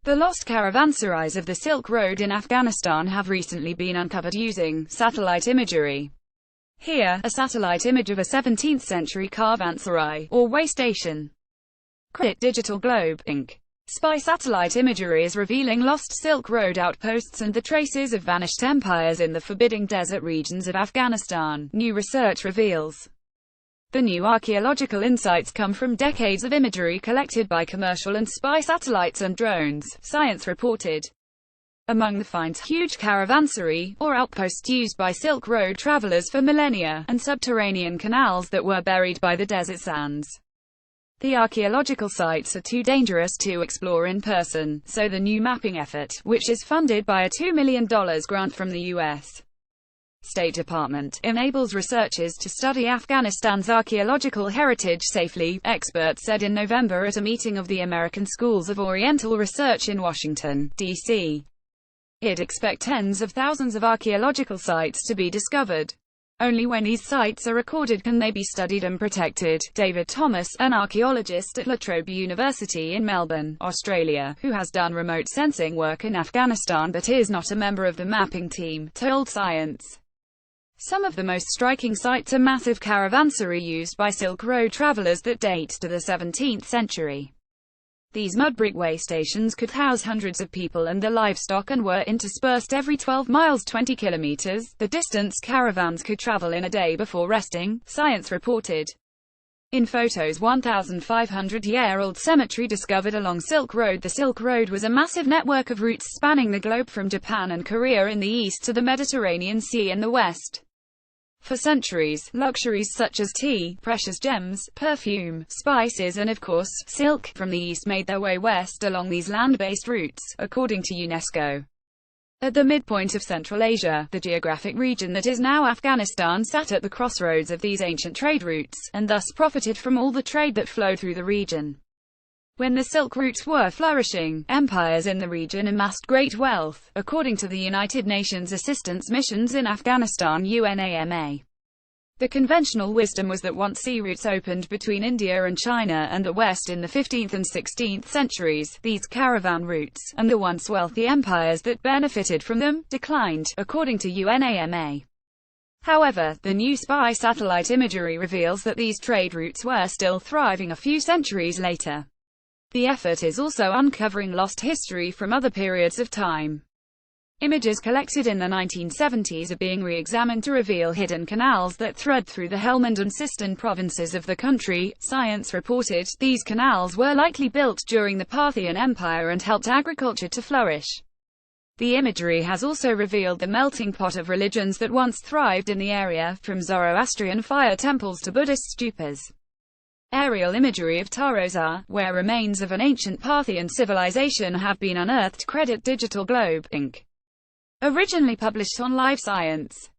The lost caravanserais of the Silk Road in Afghanistan have recently been uncovered using satellite imagery. Here, a satellite image of a 17th-century caravanserai, or way station. Credit Digital Globe, Inc. Spy satellite imagery is revealing lost Silk Road outposts and the traces of vanished empires in the forbidding desert regions of Afghanistan, new research reveals. The new archaeological insights come from decades of imagery collected by commercial and spy satellites and drones, Science reported. Among the finds, huge caravanserai, or outposts used by Silk Road travelers for millennia, and subterranean canals that were buried by the desert sands. The archaeological sites are too dangerous to explore in person, so the new mapping effort, which is funded by a $2 million grant from the U.S. State Department, enables researchers to study Afghanistan's archaeological heritage safely, experts said in November at a meeting of the American Schools of Oriental Research in Washington, D.C. It'd expect tens of thousands of archaeological sites to be discovered. Only when these sites are recorded can they be studied and protected. David Thomas, an archaeologist at La Trobe University in Melbourne, Australia, who has done remote sensing work in Afghanistan but is not a member of the mapping team, told Science. Some of the most striking sites are massive caravanserai used by Silk Road travelers that date to the 17th century. These mud brick way stations could house hundreds of people and their livestock and were interspersed every 12 miles 20 kilometers, the distance caravans could travel in a day before resting, Science reported. In photos 1,500-year-old cemetery discovered along Silk Road. The Silk Road was a massive network of routes spanning the globe from Japan and Korea in the east to the Mediterranean Sea in the west. For centuries, luxuries such as tea, precious gems, perfume, spices and of course, silk, from the east made their way west along these land-based routes, according to UNESCO. At the midpoint of Central Asia, the geographic region that is now Afghanistan sat at the crossroads of these ancient trade routes, and thus profited from all the trade that flowed through the region. When the Silk routes were flourishing, empires in the region amassed great wealth, according to the United Nations Assistance Missions in Afghanistan UNAMA. The conventional wisdom was that once sea routes opened between India and China and the West in the 15th and 16th centuries, these caravan routes, and the once wealthy empires that benefited from them, declined, according to UNAMA. However, the new spy satellite imagery reveals that these trade routes were still thriving a few centuries later. The effort is also uncovering lost history from other periods of time. Images collected in the 1970s are being re-examined to reveal hidden canals that thread through the Helmand and Sistan provinces of the country, Science reported. These canals were likely built during the Parthian Empire and helped agriculture to flourish. The imagery has also revealed the melting pot of religions that once thrived in the area, from Zoroastrian fire temples to Buddhist stupas. Aerial imagery of Tarozar, where remains of an ancient Parthian civilization have been unearthed. Credit Digital Globe, Inc. Originally published on Live Science.